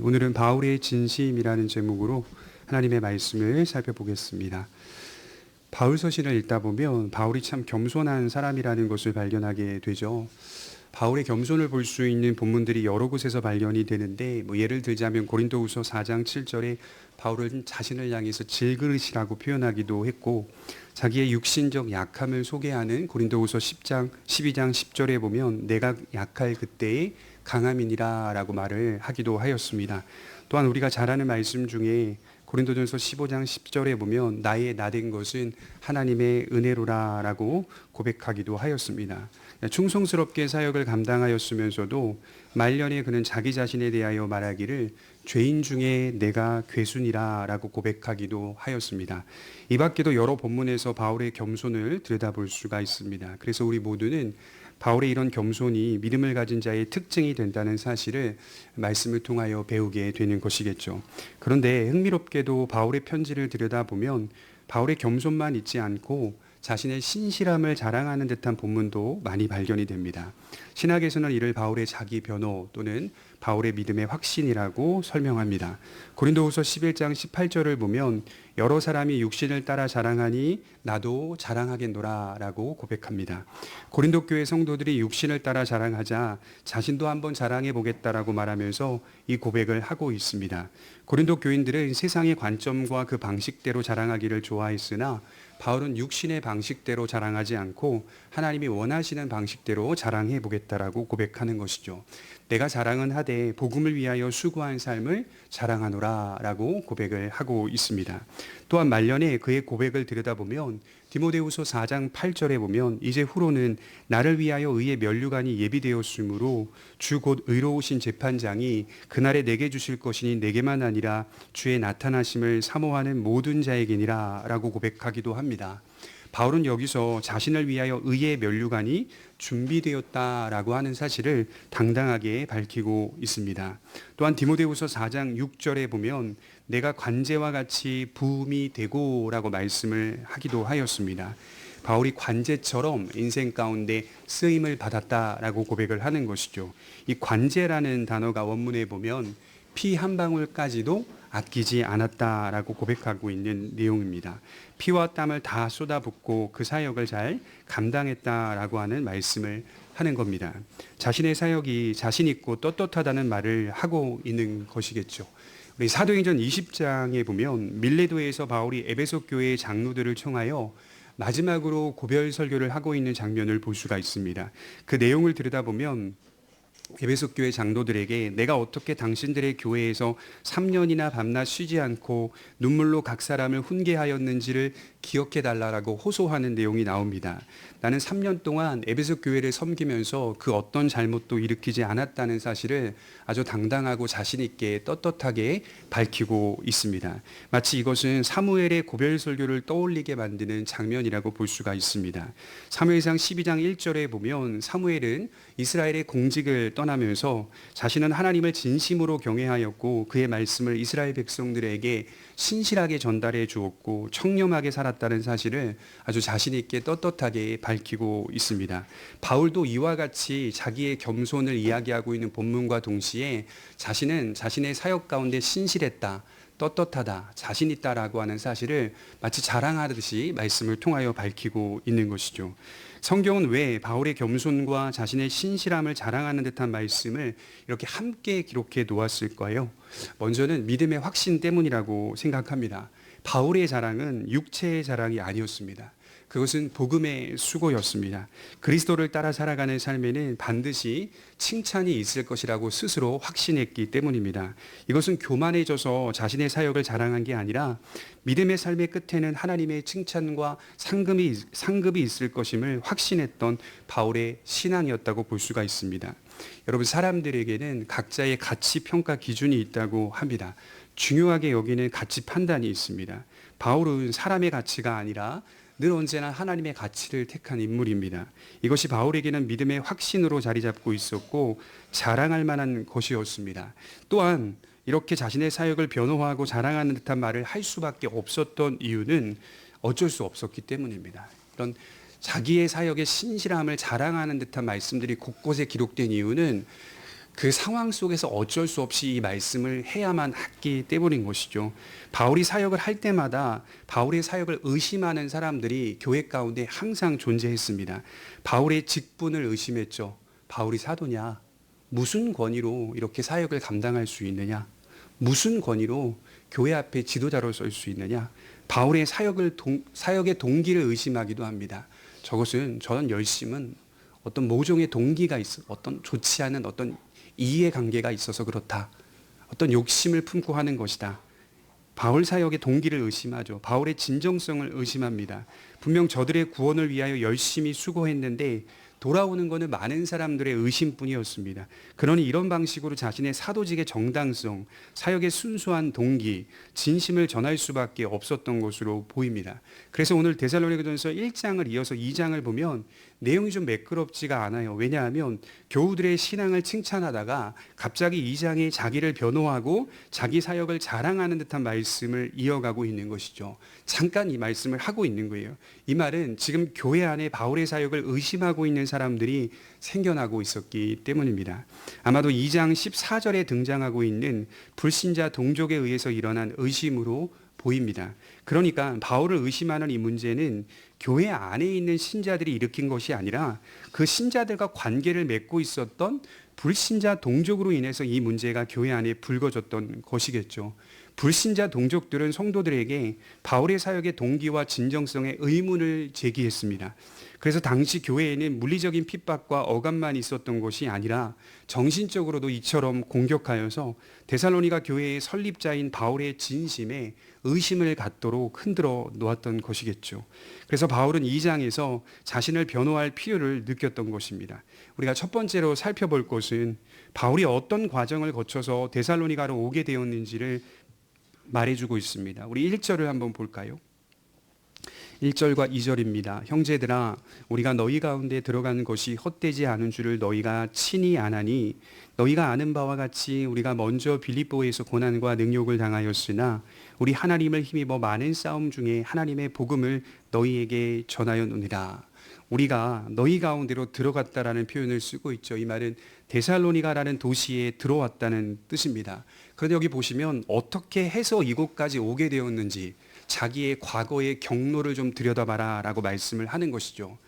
오늘은 바울의 진심이라는 제목으로 하나님의 말씀을 살펴보겠습니다. 바울 서신을 읽다 보면 바울이 참 겸손한 사람이라는 것을 발견하게 되죠. 바울의 겸손을 볼 수 있는 본문들이 여러 곳에서 발견이 되는데 예를 들자면 고린도후서 4장 7절에 바울은 자신을 향해서 질그릇이라고 표현하기도 했고, 자기의 육신적 약함을 소개하는 고린도후서 12장 10절에 보면 내가 약할 그때의 강함이니라 라고 말을 하기도 하였습니다. 또한 우리가 잘 아는 말씀 중에 고린도전서 15장 10절에 보면 나의 나된 것은 하나님의 은혜로라 라고 고백하기도 하였습니다. 충성스럽게 사역을 감당하였으면서도 말년에 그는 자기 자신에 대하여 말하기를 죄인 중에 내가 괴순이라 라고 고백하기도 하였습니다. 이 밖에도 여러 본문에서 바울의 겸손을 들여다볼 수가 있습니다. 그래서 우리 모두는 바울의 이런 겸손이 믿음을 가진 자의 특징이 된다는 사실을 말씀을 통하여 배우게 되는 것이겠죠. 그런데 흥미롭게도 바울의 편지를 들여다보면 바울의 겸손만 있지 않고 자신의 신실함을 자랑하는 듯한 본문도 많이 발견이 됩니다. 신학에서는 이를 바울의 자기 변호 또는 바울의 믿음의 확신이라고 설명합니다. 고린도후서 11장 18절을 보면 여러 사람이 육신을 따라 자랑하니 나도 자랑하겠노라 라고 고백합니다. 고린도 교회 성도들이 육신을 따라 자랑하자 자신도 한번 자랑해 보겠다라고 말하면서 이 고백을 하고 있습니다. 고린도 교인들은 세상의 관점과 그 방식대로 자랑하기를 좋아했으나 바울은 육신의 방식대로 자랑하지 않고 하나님이 원하시는 방식대로 자랑해 보겠다라고 고백하는 것이죠. 내가 자랑은 하되 복음을 위하여 수고한 삶을 자랑하노라 라고 고백을 하고 있습니다. 또한 말년에 그의 고백을 들여다보면 디모데후서 4장 8절에 보면 이제 후로는 나를 위하여 의의 면류관이 예비되었으므로 주 곧 의로우신 재판장이 그날에 내게 주실 것이니 내게만 아니라 주의 나타나심을 사모하는 모든 자에게니라 라고 고백하기도 합니다. 바울은 여기서 자신을 위하여 의의 면류관이 준비되었다라고 하는 사실을 당당하게 밝히고 있습니다. 또한 디모데후서 4장 6절에 보면 내가 관제와 같이 부음이 되고라고 말씀을 하기도 하였습니다. 바울이 관제처럼 인생 가운데 쓰임을 받았다라고 고백을 하는 것이죠. 이 관제라는 단어가 원문에 보면 피 한 방울까지도 아끼지 않았다라고 고백하고 있는 내용입니다. 피와 땀을 다 쏟아붓고 그 사역을 잘 감당했다라고 하는 말씀을 하는 겁니다. 자신의 사역이 자신 있고 떳떳하다는 말을 하고 있는 것이겠죠. 우리 사도행전 20장에 보면 밀레도에서 바울이 에베소 교회의 장로들을 청하여 마지막으로 고별 설교를 하고 있는 장면을 볼 수가 있습니다. 그 내용을 들여다보면 에베소 교회 장로들에게 내가 어떻게 당신들의 교회에서 3년이나 밤낮 쉬지 않고 눈물로 각 사람을 훈계하였는지를 기억해 달라고 호소하는 내용이 나옵니다. 나는 3년 동안 에베소 교회를 섬기면서 그 어떤 잘못도 일으키지 않았다는 사실을 아주 당당하고 자신 있게 떳떳하게 밝히고 있습니다. 마치 이것은 사무엘의 고별 설교를 떠올리게 만드는 장면이라고 볼 수가 있습니다. 사무엘상 12장 1절에 보면 사무엘은 이스라엘의 공직을 떠나면서 자신은 하나님을 진심으로 경외하였고 그의 말씀을 이스라엘 백성들에게 신실하게 전달해 주었고 청렴하게 살았다는 사실을 아주 자신 있게 떳떳하게 밝히고 있습니다. 바울도 이와 같이 자기의 겸손을 이야기하고 있는 본문과 동시에 자신은 자신의 사역 가운데 신실했다, 떳떳하다, 자신 있다라고 하는 사실을 마치 자랑하듯이 말씀을 통하여 밝히고 있는 것이죠. 성경은 왜 바울의 겸손과 자신의 신실함을 자랑하는 듯한 말씀을 이렇게 함께 기록해 놓았을까요? 먼저는 믿음의 확신 때문이라고 생각합니다. 바울의 자랑은 육체의 자랑이 아니었습니다. 그것은 복음의 수고였습니다. 그리스도를 따라 살아가는 삶에는 반드시 칭찬이 있을 것이라고 스스로 확신했기 때문입니다. 이것은 교만해져서 자신의 사역을 자랑한 게 아니라 믿음의 삶의 끝에는 하나님의 칭찬과 상급이 있을 것임을 확신했던 바울의 신앙이었다고 볼 수가 있습니다. 여러분, 사람들에게는 각자의 가치 평가 기준이 있다고 합니다. 중요하게 여기는 가치 판단이 있습니다. 바울은 사람의 가치가 아니라 늘 언제나 하나님의 가치를 택한 인물입니다. 이것이 바울에게는 믿음의 확신으로 자리 잡고 있었고 자랑할 만한 것이었습니다. 또한 이렇게 자신의 사역을 변호하고 자랑하는 듯한 말을 할 수밖에 없었던 이유는 어쩔 수 없었기 때문입니다. 이런 자기의 사역의 신실함을 자랑하는 듯한 말씀들이 곳곳에 기록된 이유는 그 상황 속에서 어쩔 수 없이 이 말씀을 해야만 했기 때문인 것이죠. 바울이 사역을 할 때마다 바울의 사역을 의심하는 사람들이 교회 가운데 항상 존재했습니다. 바울의 직분을 의심했죠. 바울이 사도냐? 무슨 권위로 이렇게 사역을 감당할 수 있느냐? 무슨 권위로 교회 앞에 지도자로 설 수 있느냐? 바울의 사역의 동기를 의심하기도 합니다. 저는 열심은 어떤 모종의 동기가 있어, 어떤 좋지 않은 어떤 이해관계가 있어서 그렇다. 어떤 욕심을 품고 하는 것이다. 바울 사역의 동기를 의심하죠. 바울의 진정성을 의심합니다. 분명 저들의 구원을 위하여 열심히 수고했는데 돌아오는 것은 많은 사람들의 의심뿐이었습니다. 그러니 이런 방식으로 자신의 사도직의 정당성, 사역의 순수한 동기, 진심을 전할 수밖에 없었던 것으로 보입니다. 그래서 오늘 데살로니가전서 1장을 이어서 2장을 보면 내용이 좀 매끄럽지가 않아요. 왜냐하면 교우들의 신앙을 칭찬하다가 갑자기 2장에 자기를 변호하고 자기 사역을 자랑하는 듯한 말씀을 이어가고 있는 것이죠. 잠깐 이 말씀을 하고 있는 거예요. 이 말은 지금 교회 안에 바울의 사역을 의심하고 있는 사람들이 생겨나고 있었기 때문입니다. 아마도 2장 14절에 등장하고 있는 불신자 동족에 의해서 일어난 의심으로 보입니다. 그러니까 바울을 의심하는 이 문제는 교회 안에 있는 신자들이 일으킨 것이 아니라 그 신자들과 관계를 맺고 있었던 불신자 동족으로 인해서 이 문제가 교회 안에 불거졌던 것이겠죠. 불신자 동족들은 성도들에게 바울의 사역의 동기와 진정성에 의문을 제기했습니다. 그래서 당시 교회에는 물리적인 핍박과 억압만 있었던 것이 아니라 정신적으로도 이처럼 공격하여서 데살로니가 교회의 설립자인 바울의 진심에 의심을 갖도록 흔들어 놓았던 것이겠죠. 그래서 바울은 2장에서 자신을 변호할 필요를 느꼈던 것입니다. 우리가 첫 번째로 살펴볼 것은 바울이 어떤 과정을 거쳐서 데살로니가로 오게 되었는지를 말해주고 있습니다. 우리 1절을 한번 볼까요? 1절과 2절입니다. 형제들아 우리가 너희 가운데 들어가는 것이 헛되지 않은 줄을 너희가 친히 아나니 너희가 아는 바와 같이 우리가 먼저 빌립보에서 고난과 능욕을 당하였으나 우리 하나님을 힘입어 많은 싸움 중에 하나님의 복음을 너희에게 전하였느니라. 우리가 너희 가운데로 들어갔다라는 표현을 쓰고 있죠. 이 말은 데살로니가라는 도시에 들어왔다는 뜻입니다. 그런데 여기 보시면 어떻게 해서 이곳까지 오게 되었는지 자기의 과거의 경로를 좀 들여다봐라 라고 말씀을 하는 것이죠.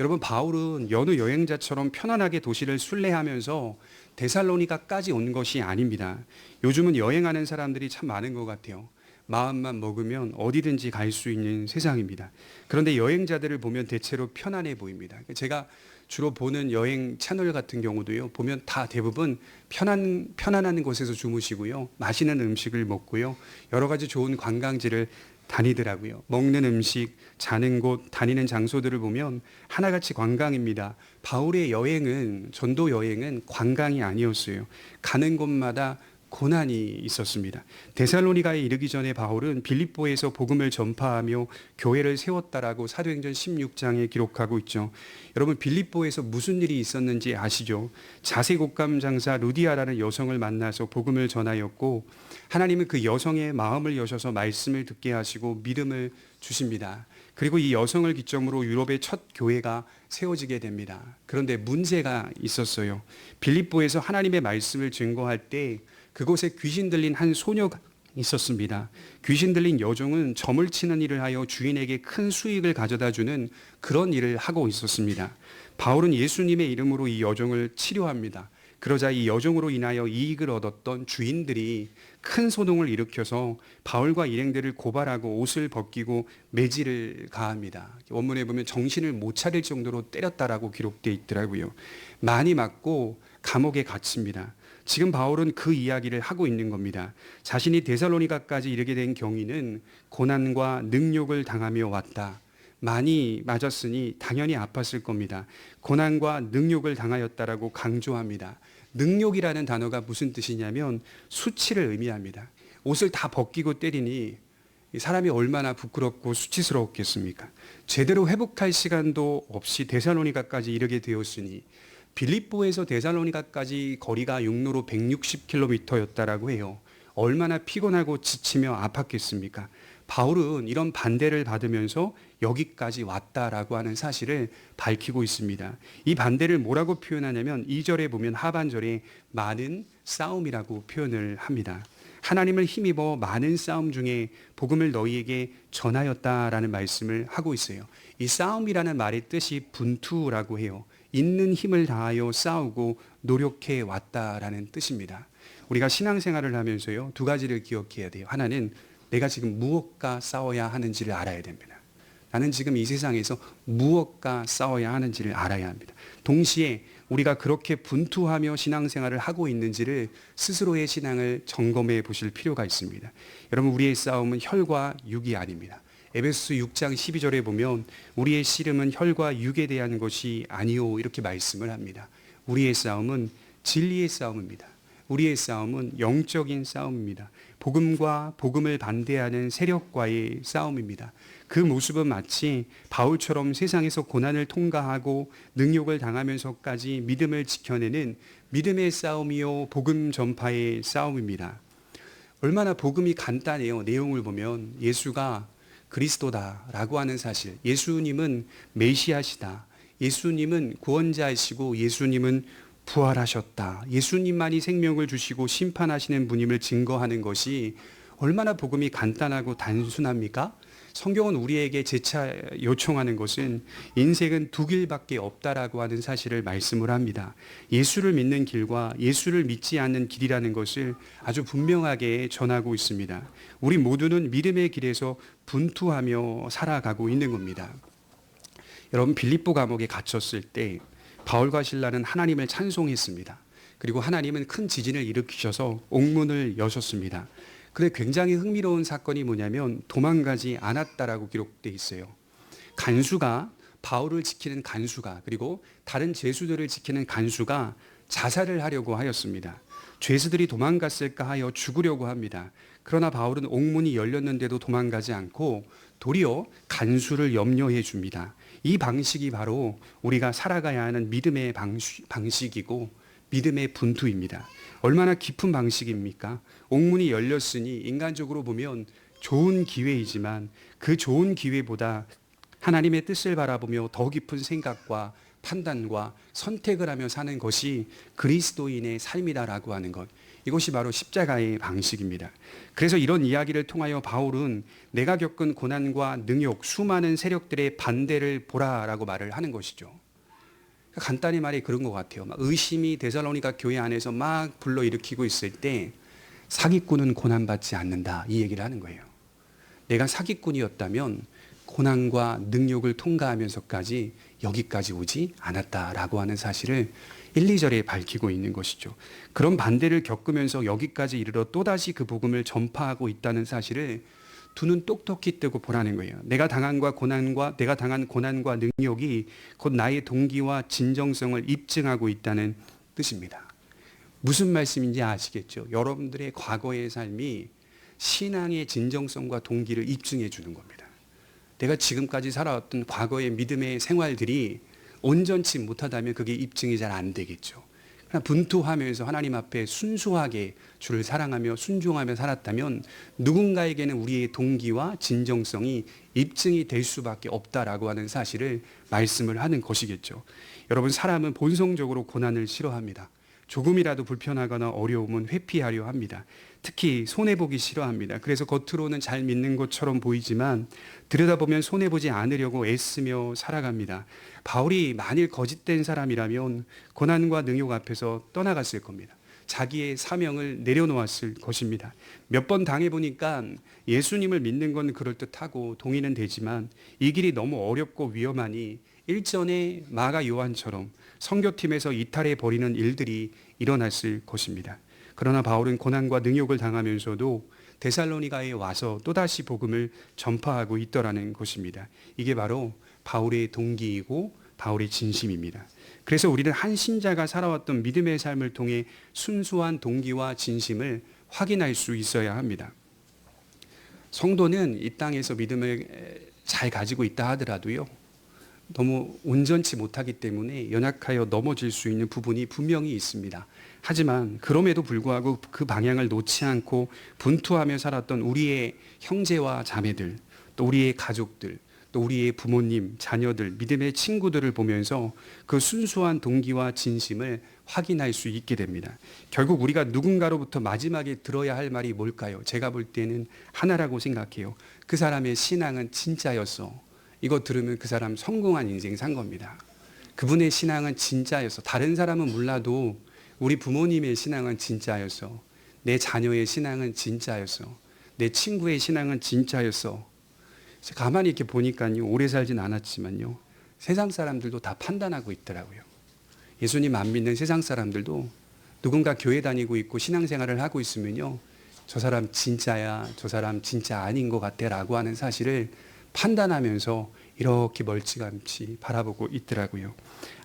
여러분 바울은 여느 여행자처럼 편안하게 도시를 순례하면서 데살로니가까지 온 것이 아닙니다. 요즘은 여행하는 사람들이 참 많은 것 같아요. 마음만 먹으면 어디든지 갈 수 있는 세상입니다. 그런데 여행자들을 보면 대체로 편안해 보입니다. 제가 주로 보는 여행 채널 같은 경우도요, 보면 다 대부분 편안한 곳에서 주무시고요, 맛있는 음식을 먹고요, 여러 가지 좋은 관광지를 다니더라고요. 먹는 음식, 자는 곳, 다니는 장소들을 보면 하나같이 관광입니다. 바울의 여행은, 전도 여행은 관광이 아니었어요. 가는 곳마다 고난이 있었습니다. 데살로니가에 이르기 전에 바울은 빌립보에서 복음을 전파하며 교회를 세웠다라고 사도행전 16장에 기록하고 있죠. 여러분 빌립보에서 무슨 일이 있었는지 아시죠? 자색옥감 장사 루디아라는 여성을 만나서 복음을 전하였고 하나님은 그 여성의 마음을 여셔서 말씀을 듣게 하시고 믿음을 주십니다. 그리고 이 여성을 기점으로 유럽의 첫 교회가 세워지게 됩니다. 그런데 문제가 있었어요. 빌립보에서 하나님의 말씀을 증거할 때 그곳에 귀신 들린 한 소녀가 있었습니다. 귀신 들린 여종은 점을 치는 일을 하여 주인에게 큰 수익을 가져다 주는 그런 일을 하고 있었습니다. 바울은 예수님의 이름으로 이 여종을 치료합니다. 그러자 이 여종으로 인하여 이익을 얻었던 주인들이 큰 소동을 일으켜서 바울과 일행들을 고발하고 옷을 벗기고 매질을 가합니다. 원문에 보면 정신을 못 차릴 정도로 때렸다라고 기록되어 있더라고요. 많이 맞고 감옥에 갇힙니다. 지금 바울은 그 이야기를 하고 있는 겁니다. 자신이 데살로니가까지 이르게 된 경위는 고난과 능욕을 당하며 왔다. 많이 맞았으니 당연히 아팠을 겁니다. 고난과 능욕을 당하였다라고 강조합니다. 능욕이라는 단어가 무슨 뜻이냐면 수치를 의미합니다. 옷을 다 벗기고 때리니 사람이 얼마나 부끄럽고 수치스러웠겠습니까? 제대로 회복할 시간도 없이 데살로니가까지 이르게 되었으니 빌립보에서 데살로니가까지 거리가 육로로 160km였다라고 해요. 얼마나 피곤하고 지치며 아팠겠습니까? 바울은 이런 반대를 받으면서 여기까지 왔다라고 하는 사실을 밝히고 있습니다. 이 반대를 뭐라고 표현하냐면 2절에 보면 하반절에 많은 싸움이라고 표현을 합니다. 하나님을 힘입어 많은 싸움 중에 복음을 너희에게 전하였다라는 말씀을 하고 있어요. 이 싸움이라는 말의 뜻이 분투라고 해요. 있는 힘을 다하여 싸우고 노력해 왔다라는 뜻입니다. 우리가 신앙생활을 하면서요, 두 가지를 기억해야 돼요. 하나는 내가 지금 무엇과 싸워야 하는지를 알아야 됩니다. 나는 지금 이 세상에서 무엇과 싸워야 하는지를 알아야 합니다. 동시에 우리가 그렇게 분투하며 신앙생활을 하고 있는지를 스스로의 신앙을 점검해 보실 필요가 있습니다. 여러분, 우리의 싸움은 혈과 육이 아닙니다. 에베소서 6장 12절에 보면 우리의 씨름은 혈과 육에 대한 것이 아니오 이렇게 말씀을 합니다. 우리의 싸움은 진리의 싸움입니다. 우리의 싸움은 영적인 싸움입니다. 복음과 복음을 반대하는 세력과의 싸움입니다. 그 모습은 마치 바울처럼 세상에서 고난을 통과하고 능욕을 당하면서까지 믿음을 지켜내는 믿음의 싸움이요 복음 전파의 싸움입니다. 얼마나 복음이 간단해요. 내용을 보면 예수가 그리스도다라고 하는 사실, 예수님은 메시아시다, 예수님은 구원자이시고 예수님은 부활하셨다, 예수님만이 생명을 주시고 심판하시는 분임을 증거하는 것이 얼마나 복음이 간단하고 단순합니까? 성경은 우리에게 재차 요청하는 것은 인생은 두 길밖에 없다라고 하는 사실을 말씀을 합니다. 예수를 믿는 길과 예수를 믿지 않는 길이라는 것을 아주 분명하게 전하고 있습니다. 우리 모두는 믿음의 길에서 분투하며 살아가고 있는 겁니다. 여러분, 빌립보 감옥에 갇혔을 때 바울과 실라는 하나님을 찬송했습니다. 그리고 하나님은 큰 지진을 일으키셔서 옥문을 여셨습니다. 근데 굉장히 흥미로운 사건이 뭐냐면 도망가지 않았다라고 기록되어 있어요. 간수가, 바울을 지키는 간수가, 그리고 다른 죄수들을 지키는 간수가 자살을 하려고 하였습니다. 죄수들이 도망갔을까 하여 죽으려고 합니다. 그러나 바울은 옥문이 열렸는데도 도망가지 않고 도리어 간수를 염려해 줍니다. 이 방식이 바로 우리가 살아가야 하는 믿음의 방식이고 믿음의 분투입니다. 얼마나 깊은 방식입니까? 옥문이 열렸으니 인간적으로 보면 좋은 기회이지만 그 좋은 기회보다 하나님의 뜻을 바라보며 더 깊은 생각과 판단과 선택을 하며 사는 것이 그리스도인의 삶이다라고 하는 것. 이것이 바로 십자가의 방식입니다. 그래서 이런 이야기를 통하여 바울은 내가 겪은 고난과 능욕, 수많은 세력들의 반대를 보라라고 말을 하는 것이죠. 간단히 말해 그런 것 같아요. 의심이 데살로니가 교회 안에서 막 불러일으키고 있을 때 사기꾼은 고난받지 않는다, 이 얘기를 하는 거예요. 내가 사기꾼이었다면 고난과 능욕을 통과하면서까지 여기까지 오지 않았다라고 하는 사실을 1, 2절에 밝히고 있는 것이죠. 그런 반대를 겪으면서 여기까지 이르러 또다시 그 복음을 전파하고 있다는 사실을 두 눈 똑똑히 뜨고 보라는 거예요. 내가 당한 고난과 능력이 곧 나의 동기와 진정성을 입증하고 있다는 뜻입니다. 무슨 말씀인지 아시겠죠? 여러분들의 과거의 삶이 신앙의 진정성과 동기를 입증해 주는 겁니다. 내가 지금까지 살아왔던 과거의 믿음의 생활들이 온전치 못하다면 그게 입증이 잘 안 되겠죠. 그러나 분투하면서 하나님 앞에 순수하게 주를 사랑하며 순종하며 살았다면 누군가에게는 우리의 동기와 진정성이 입증이 될 수밖에 없다라고 하는 사실을 말씀을 하는 것이겠죠. 여러분, 사람은 본성적으로 고난을 싫어합니다. 조금이라도 불편하거나 어려움은 회피하려 합니다. 특히 손해보기 싫어합니다. 그래서 겉으로는 잘 믿는 것처럼 보이지만 들여다보면 손해보지 않으려고 애쓰며 살아갑니다. 바울이 만일 거짓된 사람이라면 고난과 능욕 앞에서 떠나갔을 겁니다. 자기의 사명을 내려놓았을 것입니다. 몇 번 당해보니까 예수님을 믿는 건 그럴듯하고 동의는 되지만 이 길이 너무 어렵고 위험하니 일전에 마가 요한처럼 선교팀에서 이탈해 버리는 일들이 일어났을 것입니다. 그러나 바울은 고난과 능욕을 당하면서도 데살로니가에 와서 또다시 복음을 전파하고 있더라는 것입니다. 이게 바로 바울의 동기이고 바울의 진심입니다. 그래서 우리는 한 신자가 살아왔던 믿음의 삶을 통해 순수한 동기와 진심을 확인할 수 있어야 합니다. 성도는 이 땅에서 믿음을 잘 가지고 있다 하더라도요, 너무 온전치 못하기 때문에 연약하여 넘어질 수 있는 부분이 분명히 있습니다. 하지만 그럼에도 불구하고 그 방향을 놓지 않고 분투하며 살았던 우리의 형제와 자매들, 또 우리의 가족들, 또 우리의 부모님, 자녀들, 믿음의 친구들을 보면서 그 순수한 동기와 진심을 확인할 수 있게 됩니다. 결국 우리가 누군가로부터 마지막에 들어야 할 말이 뭘까요? 제가 볼 때는 하나라고 생각해요. 그 사람의 신앙은 진짜였어. 이거 들으면 그 사람 성공한 인생 산 겁니다. 그분의 신앙은 진짜였어. 다른 사람은 몰라도 우리 부모님의 신앙은 진짜였어. 내 자녀의 신앙은 진짜였어. 내 친구의 신앙은 진짜였어. 가만히 이렇게 보니까요, 오래 살진 않았지만요, 세상 사람들도 다 판단하고 있더라고요. 예수님 안 믿는 세상 사람들도 누군가 교회 다니고 있고 신앙생활을 하고 있으면요, 저 사람 진짜야, 저 사람 진짜 아닌 것 같아 라고 하는 사실을 판단하면서 이렇게 멀찌감치 바라보고 있더라고요.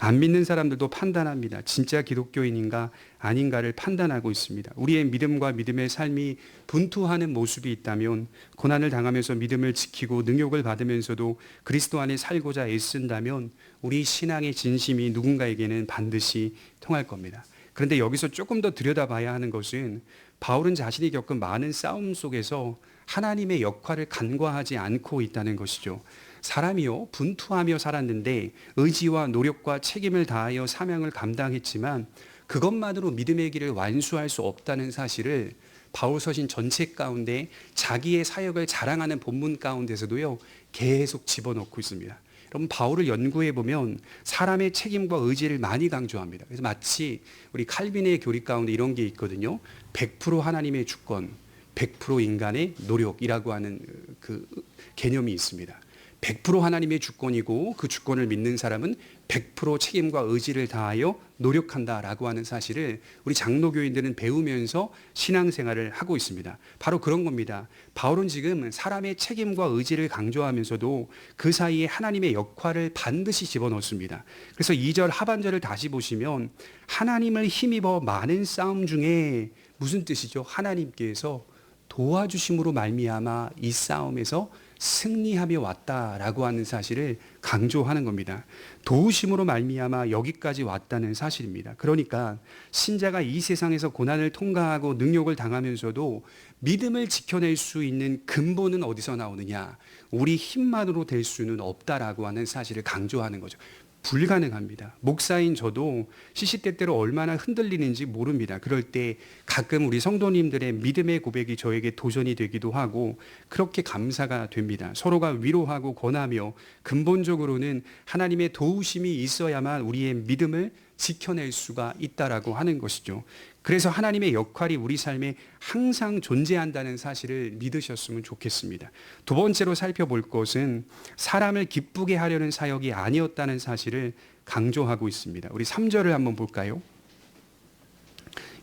안 믿는 사람들도 판단합니다. 진짜 기독교인인가 아닌가를 판단하고 있습니다. 우리의 믿음과 믿음의 삶이 분투하는 모습이 있다면, 고난을 당하면서 믿음을 지키고 능욕을 받으면서도 그리스도 안에 살고자 애쓴다면 우리 신앙의 진심이 누군가에게는 반드시 통할 겁니다. 그런데 여기서 조금 더 들여다봐야 하는 것은, 바울은 자신이 겪은 많은 싸움 속에서 하나님의 역할을 간과하지 않고 있다는 것이죠. 사람이요, 분투하며 살았는데 의지와 노력과 책임을 다하여 사명을 감당했지만 그것만으로 믿음의 길을 완수할 수 없다는 사실을 바울 서신 전체 가운데 자기의 사역을 자랑하는 본문 가운데서도요, 계속 집어넣고 있습니다. 여러분, 바울을 연구해 보면 사람의 책임과 의지를 많이 강조합니다. 그래서 마치 우리 칼빈의 교리 가운데 이런 게 있거든요. 100% 하나님의 주권, 100% 인간의 노력이라고 하는 그 개념이 있습니다. 100% 하나님의 주권이고 그 주권을 믿는 사람은 100% 책임과 의지를 다하여 노력한다라고 하는 사실을 우리 장로교인들은 배우면서 신앙생활을 하고 있습니다. 바로 그런 겁니다. 바울은 지금 사람의 책임과 의지를 강조하면서도 그 사이에 하나님의 역할을 반드시 집어넣습니다. 그래서 2절 하반절을 다시 보시면 하나님을 힘입어 많은 싸움 중에, 무슨 뜻이죠? 하나님께서 도와주심으로 말미암아 이 싸움에서 승리하며 왔다라고 하는 사실을 강조하는 겁니다. 도우심으로 말미암아 여기까지 왔다는 사실입니다. 그러니까 신자가 이 세상에서 고난을 통과하고 능욕을 당하면서도 믿음을 지켜낼 수 있는 근본은 어디서 나오느냐? 우리 힘만으로 될 수는 없다라고 하는 사실을 강조하는 거죠. 불가능합니다. 목사인 저도 시시때때로 얼마나 흔들리는지 모릅니다. 그럴 때 가끔 우리 성도님들의 믿음의 고백이 저에게 도전이 되기도 하고 그렇게 감사가 됩니다. 서로가 위로하고 권하며 근본적으로는 하나님의 도우심이 있어야만 우리의 믿음을 지켜낼 수가 있다라고 하는 것이죠. 그래서 하나님의 역할이 우리 삶에 항상 존재한다는 사실을 믿으셨으면 좋겠습니다. 두 번째로 살펴볼 것은 사람을 기쁘게 하려는 사역이 아니었다는 사실을 강조하고 있습니다. 우리 3절을 한번 볼까요?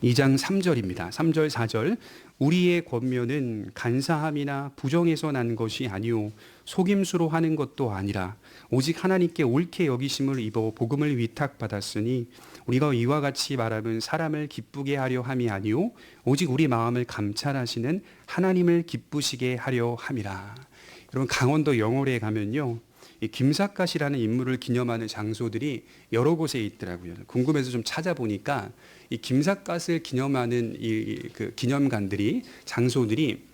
2장 3절입니다. 3절 4절. 우리의 권면은 간사함이나 부정에서 난 것이 아니오 속임수로 하는 것도 아니라 오직 하나님께 옳게 여기심을 입어 복음을 위탁받았으니 우리가 이와 같이 말하면 사람을 기쁘게 하려 함이 아니오 오직 우리 마음을 감찰하시는 하나님을 기쁘시게 하려 함이라. 여러분, 강원도 영월에 가면요, 이 김삿갓이라는 인물을 기념하는 장소들이 여러 곳에 있더라고요. 궁금해서 좀 찾아보니까 이 김삿갓을 기념하는 그 기념관들이, 장소들이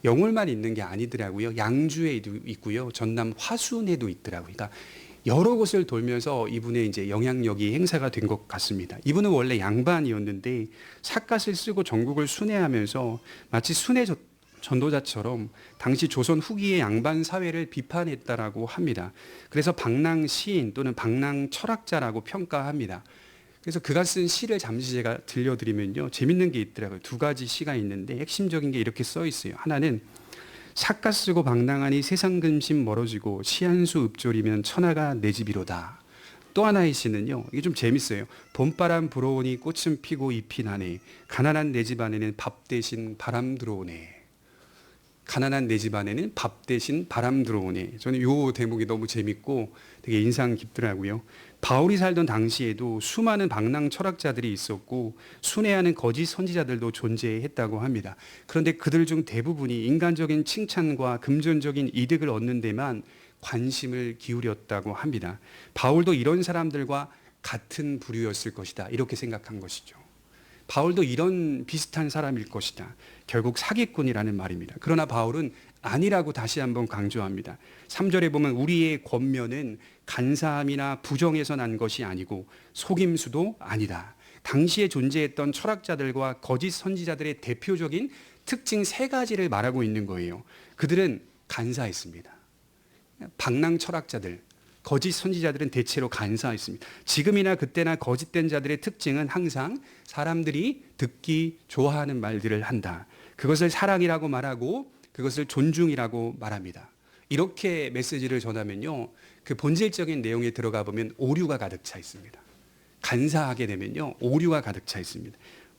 영월만 있는 게 아니더라고요. 양주에도 있고요, 전남 화순에도 있더라고요. 그러니까 여러 곳을 돌면서 이분의 이제 영향력이 행사가 된 것 같습니다. 이분은 원래 양반이었는데 삿갓을 쓰고 전국을 순회하면서 마치 순회 전도자처럼 당시 조선 후기의 양반 사회를 비판했다라고 합니다. 그래서 방랑 시인 또는 방랑 철학자라고 평가합니다. 그래서 그가 쓴 시를 잠시 제가 들려드리면요, 재밌는 게 있더라고요. 두 가지 시가 있는데 핵심적인 게 이렇게 써 있어요. 하나는 삿갓 쓰고 방랑하니 세상 근심 멀어지고 시한수 읍졸이면 천하가 내 집이로다. 또 하나의 시는요, 이게 좀 재밌어요. 봄바람 불어오니 꽃은 피고 잎이 나네. 가난한 내 집 안에는 밥 대신 바람 들어오네. 가난한 내 집 안에는 밥 대신 바람 들어오네. 저는 이 대목이 너무 재밌고 되게 인상 깊더라고요. 바울이 살던 당시에도 수많은 방랑 철학자들이 있었고 순회하는 거짓 선지자들도 존재했다고 합니다. 그런데 그들 중 대부분이 인간적인 칭찬과 금전적인 이득을 얻는 데만 관심을 기울였다고 합니다. 바울도 이런 사람들과 같은 부류였을 것이다, 이렇게 생각한 것이죠. 바울도 이런 비슷한 사람일 것이다. 결국 사기꾼이라는 말입니다. 그러나 바울은 아니라고 다시 한번 강조합니다. 3절에 보면 우리의 권면은 간사함이나 부정에서 난 것이 아니고 속임수도 아니다. 당시에 존재했던 철학자들과 거짓 선지자들의 대표적인 특징 3가지를 말하고 있는 거예요. 그들은 간사했습니다. 방랑 철학자들, 거짓 선지자들은 대체로 간사했습니다. 지금이나 그때나 거짓된 자들의 특징은 항상 사람들이 듣기 좋아하는 말들을 한다. 그것을 사랑이라고 말하고 그것을 존중이라고 말합니다. 이렇게 메시지를 전하면요, 그 본질적인 내용에 들어가 보면 오류가 가득 차 있습니다. 간사하게 되면요, 오류가 가득 차 있습니다.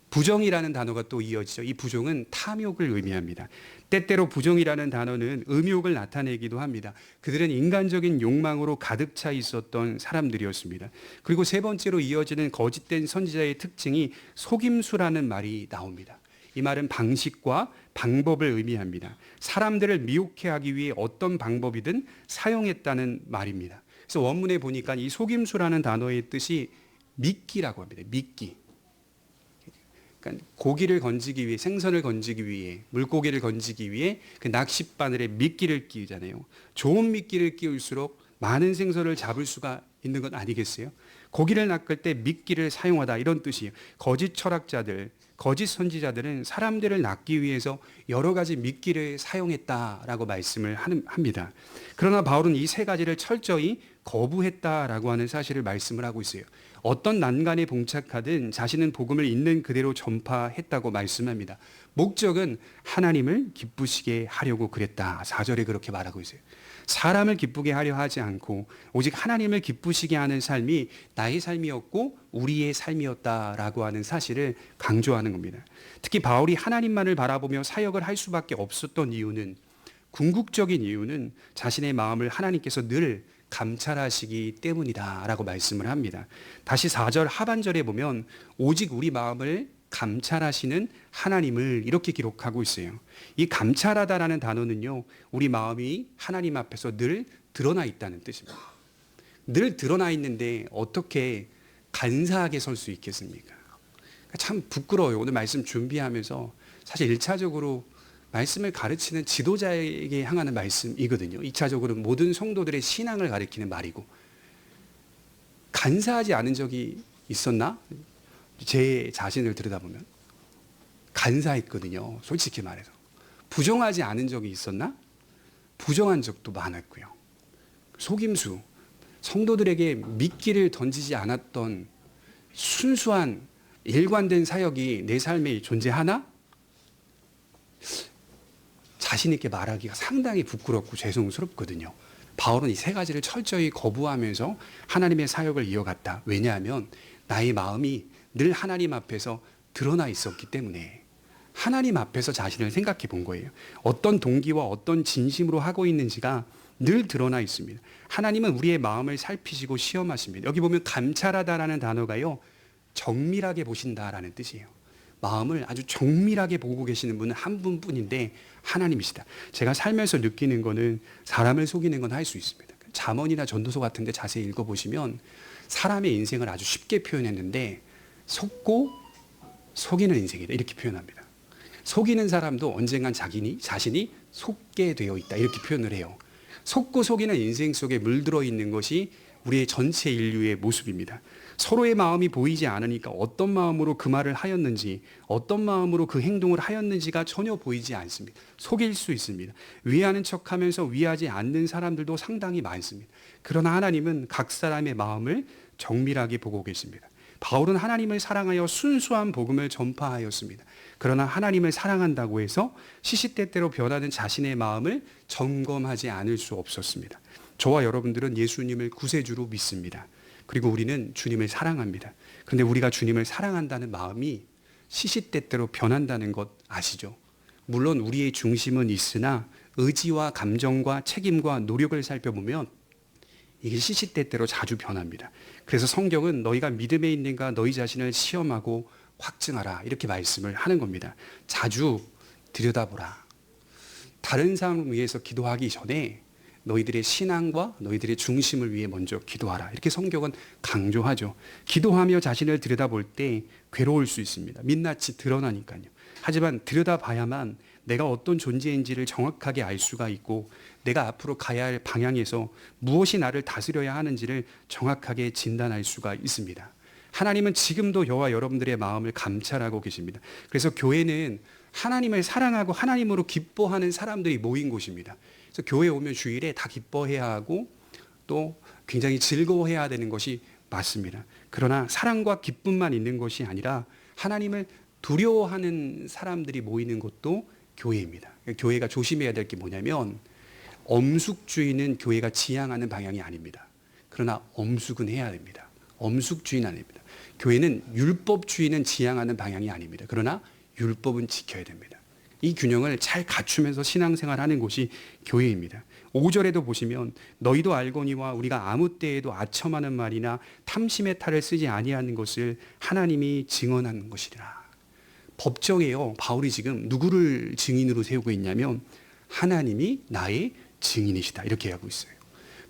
부정이라는 단어가 또 이어지죠. 이 부정은 탐욕을 의미합니다. 때때로 부정이라는 단어는 음욕을 나타내기도 합니다. 그들은 인간적인 욕망으로 가득 차 있었던 사람들이었습니다. 그리고 3번째로 이어지는 거짓된 선지자의 특징이 속임수라는 말이 나옵니다. 이 말은 방식과 방법을 의미합니다. 사람들을 미혹해 하기 위해 어떤 방법이든 사용했다는 말입니다. 그래서 원문에 보니까 이 속임수라는 단어의 뜻이 미끼라고 합니다. 미끼. 그러니까 고기를 건지기 위해, 생선을 건지기 위해, 물고기를 건지기 위해 그 낚싯바늘에 미끼를 끼우잖아요. 좋은 미끼를 끼울수록 많은 생선을 잡을 수가 있는 건 아니겠어요? 고기를 낚을 때 미끼를 사용하다, 이런 뜻이에요. 거짓 철학자들, 거짓 선지자들은 사람들을 낚기 위해서 여러 가지 미끼를 사용했다라고 말씀을 합니다. 그러나 바울은 이 3가지를 철저히 거부했다라고 하는 사실을 말씀을 하고 있어요. 어떤 난간에 봉착하든 자신은 복음을 있는 그대로 전파했다고 말씀합니다. 목적은 하나님을 기쁘시게 하려고 그랬다. 4절에 그렇게 말하고 있어요. 사람을 기쁘게 하려 하지 않고 오직 하나님을 기쁘시게 하는 삶이 나의 삶이었고 우리의 삶이었다라고 하는 사실을 강조하는 겁니다. 특히 바울이 하나님만을 바라보며 사역을 할 수밖에 없었던 이유는, 궁극적인 이유는 자신의 마음을 하나님께서 늘 감찰하시기 때문이다라고 말씀을 합니다. 다시 4절 하반절에 보면 오직 우리 마음을 감찰하시는 하나님을 이렇게 기록하고 있어요. 이 감찰하다라는 단어는요, 우리 마음이 하나님 앞에서 늘 드러나 있다는 뜻입니다. 늘 드러나 있는데 어떻게 간사하게 설 수 있겠습니까? 참 부끄러워요. 오늘 말씀 준비하면서 사실 1차적으로 말씀을 가르치는 지도자에게 향하는 말씀이거든요. 2차적으로 모든 성도들의 신앙을 가리키는 말이고, 간사하지 않은 적이 있었나? 제 자신을 들여다보면 간사했거든요. 솔직히 말해서. 부정하지 않은 적이 있었나? 부정한 적도 많았고요. 속임수, 성도들에게 미끼를 던지지 않았던 순수한 일관된 사역이 내 삶에 존재하나? 자신 있게 말하기가 상당히 부끄럽고 죄송스럽거든요. 바울은 이 3가지를 철저히 거부하면서 하나님의 사역을 이어갔다. 왜냐하면 나의 마음이 늘 하나님 앞에서 드러나 있었기 때문에, 하나님 앞에서 자신을 생각해 본 거예요. 어떤 동기와 어떤 진심으로 하고 있는지가 늘 드러나 있습니다. 하나님은 우리의 마음을 살피시고 시험하십니다. 여기 보면 감찰하다라는 단어가요, 정밀하게 보신다라는 뜻이에요. 마음을 아주 정밀하게 보고 계시는 분은 한 분뿐인데 하나님이시다. 제가 살면서 느끼는 거는 사람을 속이는 건 할 수 있습니다. 잠언이나 전도서 같은 데 자세히 읽어보시면 사람의 인생을 아주 쉽게 표현했는데 속고 속이는 인생이다, 이렇게 표현합니다. 속이는 사람도 언젠간 자신이 속게 되어 있다, 이렇게 표현을 해요. 속고 속이는 인생 속에 물들어 있는 것이 우리의 전체 인류의 모습입니다. 서로의 마음이 보이지 않으니까 어떤 마음으로 그 말을 하였는지, 어떤 마음으로 그 행동을 하였는지가 전혀 보이지 않습니다. 속일 수 있습니다. 위하는 척하면서 위하지 않는 사람들도 상당히 많습니다. 그러나 하나님은 각 사람의 마음을 정밀하게 보고 계십니다. 바울은 하나님을 사랑하여 순수한 복음을 전파하였습니다. 그러나 하나님을 사랑한다고 해서 시시때때로 변하는 자신의 마음을 점검하지 않을 수 없었습니다. 저와 여러분들은 예수님을 구세주로 믿습니다. 그리고 우리는 주님을 사랑합니다. 그런데 우리가 주님을 사랑한다는 마음이 시시때때로 변한다는 것 아시죠? 물론 우리의 중심은 있으나 의지와 감정과 책임과 노력을 살펴보면 이게 시시때때로 자주 변합니다. 그래서 성경은 너희가 믿음에 있는가 너희 자신을 시험하고 확증하라, 이렇게 말씀을 하는 겁니다. 자주 들여다보라. 다른 사람을 위해서 기도하기 전에 너희들의 신앙과 너희들의 중심을 위해 먼저 기도하라. 이렇게 성경은 강조하죠. 기도하며 자신을 들여다볼 때 괴로울 수 있습니다. 민낯이 드러나니까요. 하지만 들여다봐야만 내가 어떤 존재인지를 정확하게 알 수가 있고 내가 앞으로 가야 할 방향에서 무엇이 나를 다스려야 하는지를 정확하게 진단할 수가 있습니다. 하나님은 지금도 저와 여러분들의 마음을 감찰하고 계십니다. 그래서 교회는 하나님을 사랑하고 하나님으로 기뻐하는 사람들이 모인 곳입니다. 그래서 교회에 오면 주일에 다 기뻐해야 하고 또 굉장히 즐거워해야 되는 것이 맞습니다. 그러나 사랑과 기쁨만 있는 것이 아니라 하나님을 두려워하는 사람들이 모이는 곳도 교회입니다. 교회가 조심해야 될 게 뭐냐면 엄숙주의는 교회가 지향하는 방향이 아닙니다. 그러나 엄숙은 해야 됩니다. 엄숙주의는 아닙니다. 교회는 율법주의는 지향하는 방향이 아닙니다. 그러나 율법은 지켜야 됩니다. 이 균형을 잘 갖추면서 신앙생활하는 곳이 교회입니다. 5절에도 보시면 너희도 알거니와 우리가 아무 때에도 아첨하는 말이나 탐심의 탈을 쓰지 아니하는 것을 하나님이 증언하는 것이라. 법정에요. 바울이 지금 누구를 증인으로 세우고 있냐면 하나님이 나의 증인이시다. 이렇게 하고 있어요.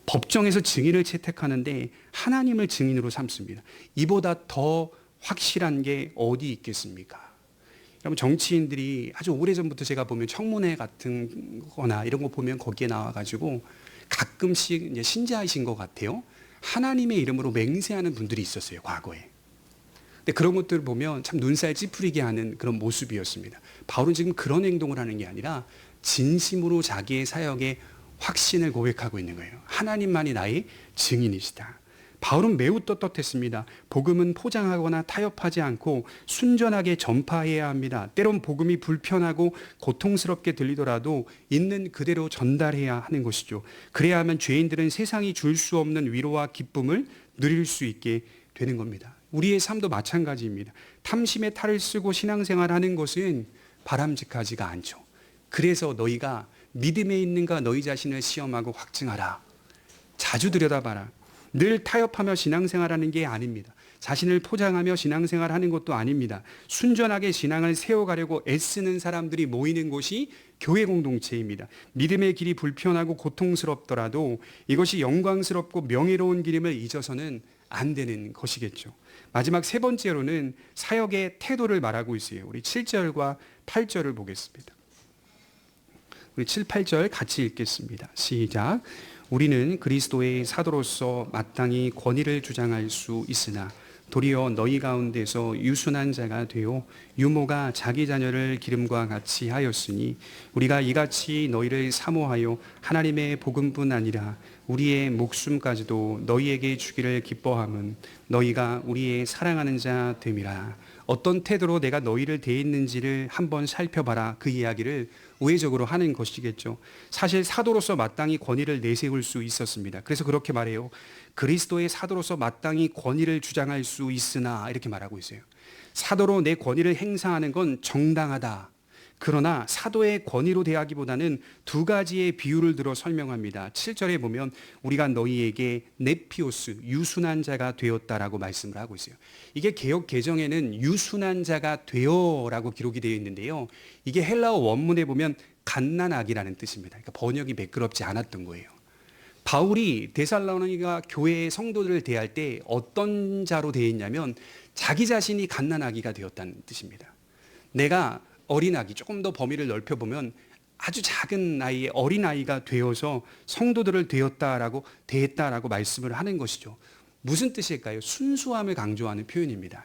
법정에서 증인을 채택하는데 하나님을 증인으로 삼습니다. 이보다 더 확실한 게 어디 있겠습니까? 여러분 정치인들이 아주 오래전부터 제가 보면 청문회 같은 거나 이런 거 보면 거기에 나와가지고 가끔씩 이제 신자이신 것 같아요. 하나님의 이름으로 맹세하는 분들이 있었어요. 과거에. 근데 그런 것들을 보면 참 눈살 찌푸리게 하는 그런 모습이었습니다. 바울은 지금 그런 행동을 하는 게 아니라 진심으로 자기의 사역에 확신을 고백하고 있는 거예요. 하나님만이 나의 증인이시다. 바울은 매우 떳떳했습니다. 복음은 포장하거나 타협하지 않고 순전하게 전파해야 합니다. 때론 복음이 불편하고 고통스럽게 들리더라도 있는 그대로 전달해야 하는 것이죠. 그래야만 죄인들은 세상이 줄 수 없는 위로와 기쁨을 누릴 수 있게 되는 겁니다. 우리의 삶도 마찬가지입니다. 탐심의 탈을 쓰고 신앙생활하는 것은 바람직하지가 않죠. 그래서 너희가 믿음에 있는가 너희 자신을 시험하고 확증하라. 자주 들여다봐라. 늘 타협하며 신앙생활하는 게 아닙니다. 자신을 포장하며 신앙생활하는 것도 아닙니다. 순전하게 신앙을 세워가려고 애쓰는 사람들이 모이는 곳이 교회 공동체입니다. 믿음의 길이 불편하고 고통스럽더라도 이것이 영광스럽고 명예로운 길임을 잊어서는 안 되는 것이겠죠. 마지막 세 번째로는 사역의 태도를 말하고 있어요. 우리 7절과 8절을 보겠습니다. 우리 7, 8절 같이 읽겠습니다. 시작. 우리는 그리스도의 사도로서 마땅히 권위를 주장할 수 있으나 도리어 너희 가운데서 유순한 자가 되어 유모가 자기 자녀를 기름과 같이 하였으니 우리가 이같이 너희를 사모하여 하나님의 복음뿐 아니라 우리의 목숨까지도 너희에게 주기를 기뻐함은 너희가 우리의 사랑하는 자 됨이라. 어떤 태도로 내가 너희를 대했는지를 한번 살펴봐라. 그 이야기를 우회적으로 하는 것이겠죠. 사실 사도로서 마땅히 권위를 내세울 수 있었습니다. 그래서 그렇게 말해요. 그리스도의 사도로서 마땅히 권위를 주장할 수 있으나 이렇게 말하고 있어요. 사도로 내 권위를 행사하는 건 정당하다. 그러나 사도의 권위로 대하기보다는 두 가지의 비유를 들어 설명합니다. 7절에 보면 우리가 너희에게 네피오스 유순한 자가 되었다라고 말씀을 하고 있어요. 이게 개역 개정에는 유순한 자가 되어라고 기록이 되어 있는데요. 이게 헬라어 원문에 보면 갓난아기라는 뜻입니다. 그러니까 번역이 매끄럽지 않았던 거예요. 바울이 데살로니가 교회의 성도들을 대할 때 어떤 자로 대했냐면 자기 자신이 갓난아기가 되었다는 뜻입니다. 내가 어린아기, 조금 더 범위를 넓혀보면 아주 작은 나이에 어린아이가 되어서 성도들을 대했다라고 말씀을 하는 것이죠. 무슨 뜻일까요? 순수함을 강조하는 표현입니다.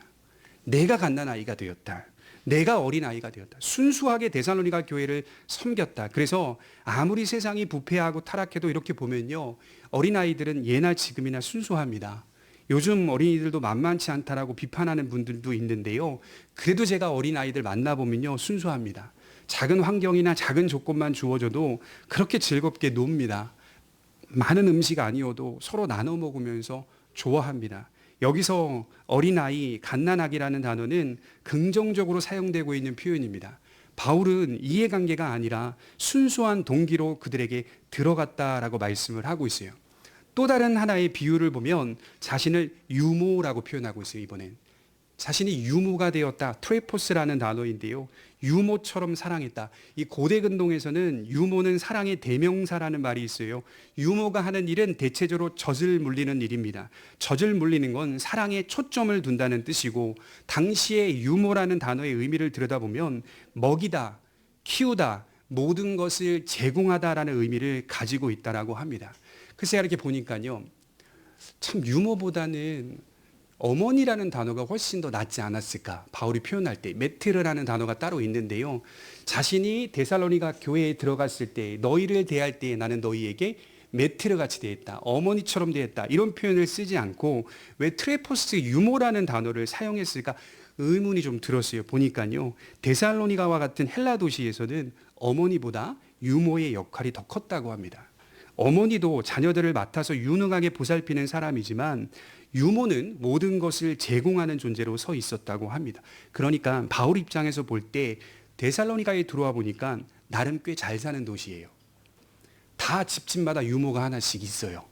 내가 갓난아이가 되었다. 내가 어린아이가 되었다. 순수하게 데살로니가 교회를 섬겼다. 그래서 아무리 세상이 부패하고 타락해도 이렇게 보면요. 어린아이들은 예나 지금이나 순수합니다. 요즘 어린이들도 만만치 않다라고 비판하는 분들도 있는데요. 그래도 제가 어린아이들 만나보면요. 순수합니다. 작은 환경이나 작은 조건만 주어져도 그렇게 즐겁게 놉니다. 많은 음식 아니어도 서로 나눠 먹으면서 좋아합니다. 여기서 어린아이, 갓난아기라는 단어는 긍정적으로 사용되고 있는 표현입니다. 바울은 이해관계가 아니라 순수한 동기로 그들에게 들어갔다라고 말씀을 하고 있어요. 또 다른 하나의 비유를 보면 자신을 유모라고 표현하고 있어요. 이번엔 자신이 유모가 되었다. 트레포스라는 단어인데요. 유모처럼 사랑했다. 이 고대 근동에서는 유모는 사랑의 대명사라는 말이 있어요. 유모가 하는 일은 대체적으로 젖을 물리는 일입니다. 젖을 물리는 건 사랑에 초점을 둔다는 뜻이고, 당시의 유모라는 단어의 의미를 들여다보면 먹이다, 키우다, 모든 것을 제공하다라는 의미를 가지고 있다라고 합니다. 글쎄 이렇게 보니까요, 참 유모보다는 어머니라는 단어가 훨씬 더 낫지 않았을까. 바울이 표현할 때 메트르라는 단어가 따로 있는데요. 자신이 데살로니가 교회에 들어갔을 때 너희를 대할 때 나는 너희에게 메트르 같이 대했다. 어머니처럼 대했다. 이런 표현을 쓰지 않고 왜 트레포스 유모라는 단어를 사용했을까 의문이 좀 들었어요. 보니까요. 데살로니가와 같은 헬라 도시에서는 어머니보다 유모의 역할이 더 컸다고 합니다. 어머니도 자녀들을 맡아서 유능하게 보살피는 사람이지만 유모는 모든 것을 제공하는 존재로 서 있었다고 합니다. 그러니까 바울 입장에서 볼 때 데살로니가에 들어와 보니까 나름 꽤 잘 사는 도시예요. 다 집집마다 유모가 하나씩 있어요.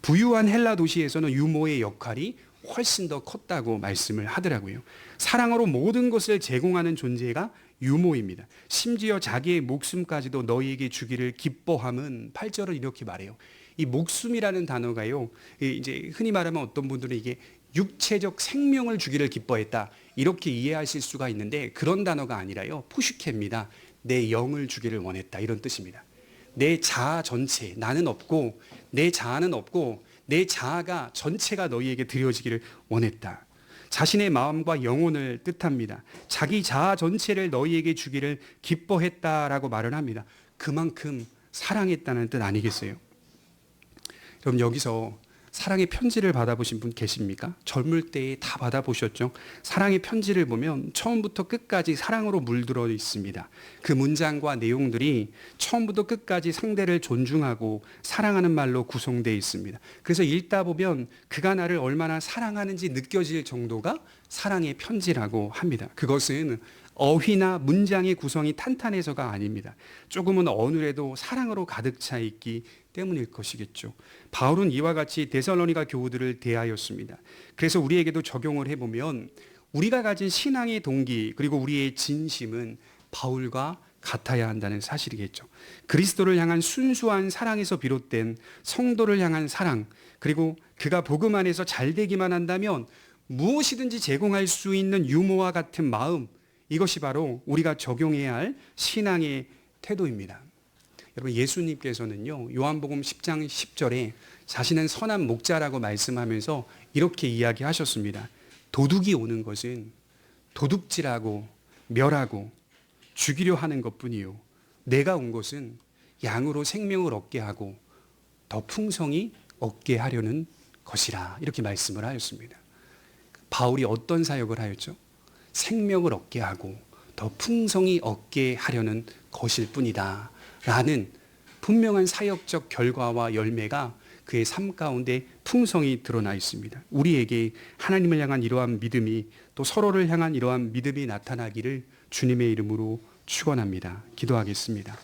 부유한 헬라 도시에서는 유모의 역할이 훨씬 더 컸다고 말씀을 하더라고요. 사랑으로 모든 것을 제공하는 존재가 유모입니다. 심지어 자기의 목숨까지도 너희에게 주기를 기뻐함은 8절을 이렇게 말해요. 이 목숨이라는 단어가요, 이제 흔히 말하면 어떤 분들은 이게 육체적 생명을 주기를 기뻐했다, 이렇게 이해하실 수가 있는데 그런 단어가 아니라요, 푸슈케입니다. 내 영을 주기를 원했다, 이런 뜻입니다. 내 자아 전체, 나는 없고 내 자아는 없고 내 자아가 전체가 너희에게 드려지기를 원했다. 자신의 마음과 영혼을 뜻합니다. 자기 자아 전체를 너희에게 주기를 기뻐했다라고 말을 합니다. 그만큼 사랑했다는 뜻 아니겠어요? 그럼 여기서 사랑의 편지를 받아보신 분 계십니까? 젊을 때에 다 받아보셨죠? 사랑의 편지를 보면 처음부터 끝까지 사랑으로 물들어 있습니다. 그 문장과 내용들이 처음부터 끝까지 상대를 존중하고 사랑하는 말로 구성되어 있습니다. 그래서 읽다 보면 그가 나를 얼마나 사랑하는지 느껴질 정도가 사랑의 편지라고 합니다. 그것은 어휘나 문장의 구성이 탄탄해서가 아닙니다. 조금은 어눌해도 사랑으로 가득 차 있기 때문일 것이겠죠. 바울은 이와 같이 데살로니가 교우들을 대하였습니다. 그래서 우리에게도 적용을 해보면 우리가 가진 신앙의 동기 그리고 우리의 진심은 바울과 같아야 한다는 사실이겠죠. 그리스도를 향한 순수한 사랑에서 비롯된 성도를 향한 사랑, 그리고 그가 복음 안에서 잘 되기만 한다면 무엇이든지 제공할 수 있는 유모와 같은 마음, 이것이 바로 우리가 적용해야 할 신앙의 태도입니다. 여러분, 예수님께서는요, 요한복음 10장 10절에 자신은 선한 목자라고 말씀하면서 이렇게 이야기하셨습니다. 도둑이 오는 것은 도둑질하고 멸하고 죽이려 하는 것뿐이요, 내가 온 것은 양으로 생명을 얻게 하고 더 풍성히 얻게 하려는 것이라, 이렇게 말씀을 하였습니다. 바울이 어떤 사역을 하였죠? 생명을 얻게 하고 더 풍성히 얻게 하려는 것일 뿐이다 라는 분명한 사역적 결과와 열매가 그의 삶 가운데 풍성히 드러나 있습니다. 우리에게 하나님을 향한 이러한 믿음이, 또 서로를 향한 이러한 믿음이 나타나기를 주님의 이름으로 축원합니다. 기도하겠습니다.